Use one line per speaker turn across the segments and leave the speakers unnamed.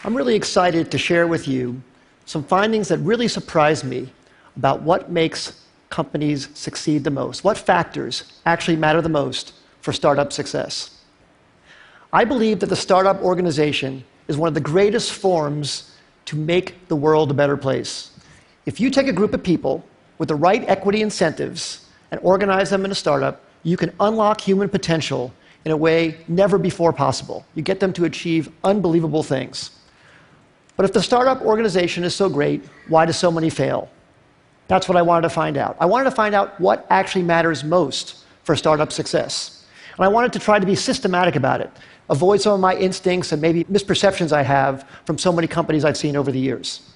I'm really excited to share with you some findings that really surprised me about what makes companies succeed the most, what factors actually matter the most for startup success. I believe that the startup organization is one of the greatest forms to make the world a better place. If you take a group of people with the right equity incentives and organize them in a startup, you can unlock human potential in a way never before possible. You get them to achieve unbelievable things. But if the startup organization is so great, why do so many fail? That's what I wanted to find out. I wanted to find out what actually matters most for startup success. And I wanted to try to be systematic about it, avoid some of my instincts and maybe misperceptions I have from so many companies I've seen over the years.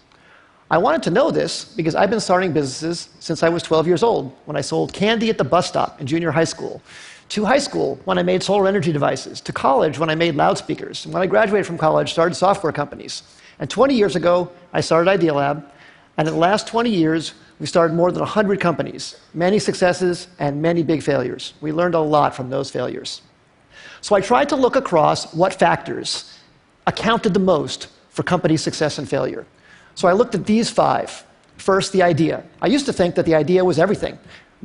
I wanted to know this because I've been starting businesses since I was 12 years old, when I sold candy at the bus stop in junior high school, to high school when I made solar energy devices, to college when I made loudspeakers, and when I graduated from college, started software companies. And 20 years ago, I started Idea Lab, and in the last 20 years, we started more than 100 companies, many successes and many big failures. We learned a lot from those failures. So I tried to look across what factors accounted the most for company success and failure. So I looked at these 5. First, the idea. I used to think that the idea was everything.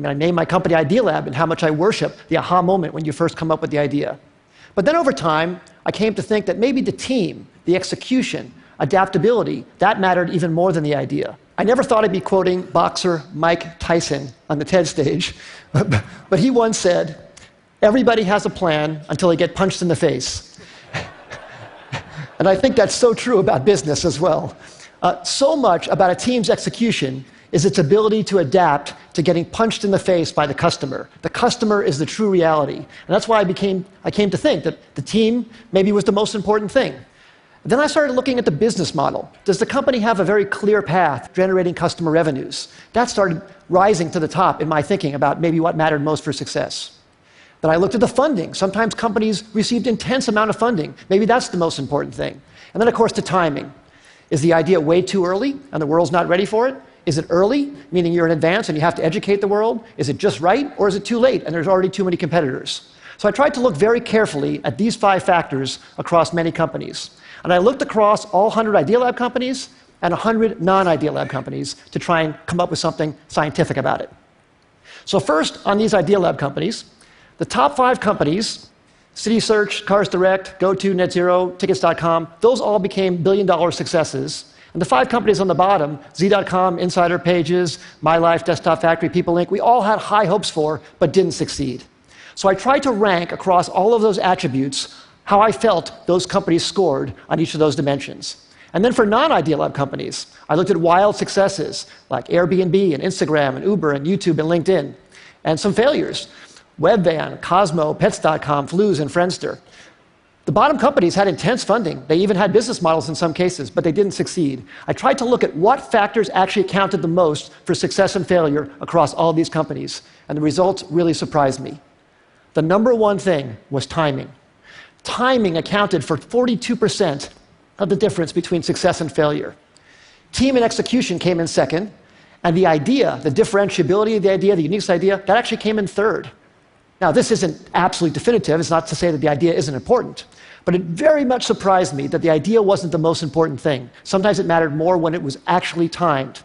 I named my company Idea Lab and how much I worship the aha moment when you first come up with the idea. But then over time, I came to think that maybe the team, the execution, adaptability, that mattered even more than the idea. I never thought I'd be quoting boxer Mike Tyson on the TED stage, but he once said, "Everybody has a plan until they get punched in the face." And I think that's so true about business as well. So much about a team's execution is its ability to adapt to getting punched in the face by the customer. The customer is the true reality. And that's why I came to think that the team maybe was the most important thing. Then I started looking at the business model. Does the company have a very clear path generating customer revenues? That started rising to the top in my thinking about maybe what mattered most for success. Then I looked at the funding. Sometimes companies received intense amount of funding. Maybe that's the most important thing. And then, of course, the timing. Is the idea way too early and the world's not ready for it? Is it early, meaning you're in advance and you have to educate the world? Is it just right, or is it too late and there's already too many competitors? So I tried to look very carefully at these 5 factors across many companies. And I looked across all 100 Idea Lab companies and 100 non-Idea Lab companies to try and come up with something scientific about it. So first, on these Idea Lab companies, the top 5 companies, CitySearch, Cars Direct, GoTo, NetZero, Tickets.com, those all became billion-dollar successes. And the 5 companies on the bottom, Z.com, Insider Pages, My Life, Desktop Factory, People Inc., we all had high hopes for, but didn't succeed. So I tried to rank across all of those attributes how I felt those companies scored on each of those dimensions. And then for non-Idea Lab companies, I looked at wild successes like Airbnb and Instagram and Uber and YouTube and LinkedIn, and some failures. Webvan, Cosmo, Pets.com, Flues, and Friendster. The bottom companies had intense funding. They even had business models in some cases, but they didn't succeed. I tried to look at what factors actually accounted the most for success and failure across all these companies, and the results really surprised me. The number one thing was timing. Timing accounted for 42% of the difference between success and failure. Team and execution came in second, and the idea, the differentiability of the idea, the uniqueness idea, that actually came in third. Now, this isn't absolutely definitive. It's not to say that the idea isn't important. But it very much surprised me that the idea wasn't the most important thing. Sometimes it mattered more when it was actually timed.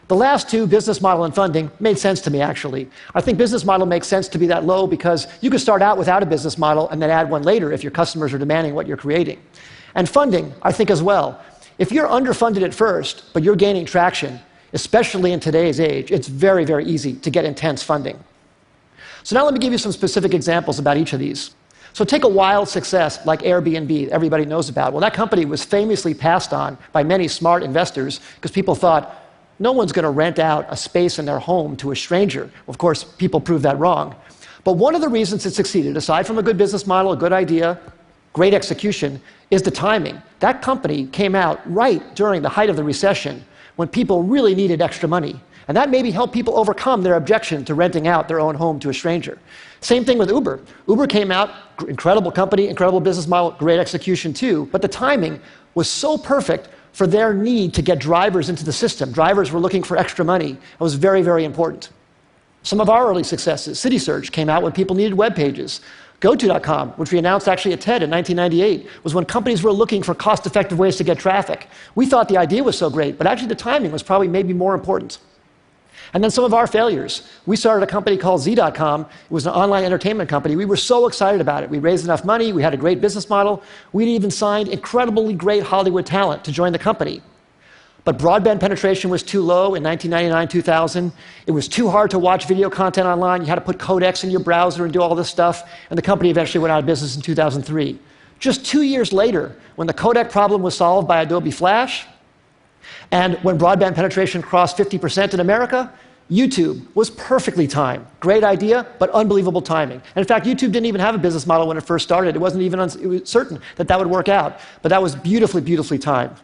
The last 2, business model and funding, made sense to me, actually. I think business model makes sense to be that low because you can start out without a business model and then add one later if your customers are demanding what you're creating. And funding, I think as well. If you're underfunded at first, but you're gaining traction, especially in today's age, it's very, very easy to get intense funding. So now let me give you some specific examples about each of these. So take a wild success like Airbnb, that everybody knows about. Well, that company was famously passed on by many smart investors because people thought, no one's going to rent out a space in their home to a stranger. Well, of course, people proved that wrong. But one of the reasons it succeeded, aside from a good business model, a good idea, great execution, is the timing. That company came out right during the height of the recession when people really needed extra money. And that maybe helped people overcome their objection to renting out their own home to a stranger. Same thing with Uber. Uber came out, incredible company, incredible business model, great execution too, but the timing was so perfect for their need to get drivers into the system. Drivers were looking for extra money. It was very, very important. Some of our early successes, CitySearch came out when people needed web pages. GoTo.com, which we announced actually at TED in 1998, was when companies were looking for cost-effective ways to get traffic. We thought the idea was so great, but actually the timing was probably maybe more important. And then some of our failures. We started a company called Z.com. It was an online entertainment company. We were so excited about it. We raised enough money. We had a great business model. We'd even signed incredibly great Hollywood talent to join the company. But broadband penetration was too low in 1999, 2000. It was too hard to watch video content online. You had to put codecs in your browser and do all this stuff. And the company eventually went out of business in 2003. Just 2 years later, when the codec problem was solved by Adobe Flash, and when broadband penetration crossed 50% in America, YouTube was perfectly timed. Great idea, but unbelievable timing. And in fact, YouTube didn't even have a business model when it first started. It wasn't even it was certain that that would work out. But that was beautifully, beautifully timed.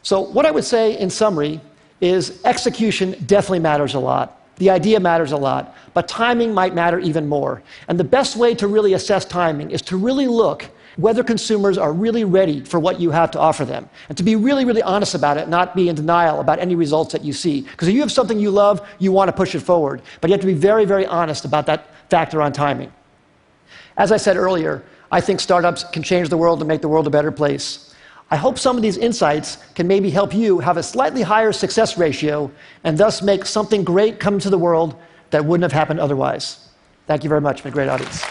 So what I would say in summary is execution definitely matters a lot. The idea matters a lot, but timing might matter even more. And the best way to really assess timing is to really look whether consumers are really ready for what you have to offer them, and to be really, really honest about it, not be in denial about any results that you see. Because if you have something you love, you want to push it forward, but you have to be very, very honest about that factor on timing. As I said earlier, I think startups can change the world and make the world a better place. I hope some of these insights can maybe help you have a slightly higher success ratio and thus make something great come to the world that wouldn't have happened otherwise. Thank you very much. It's been a great audience.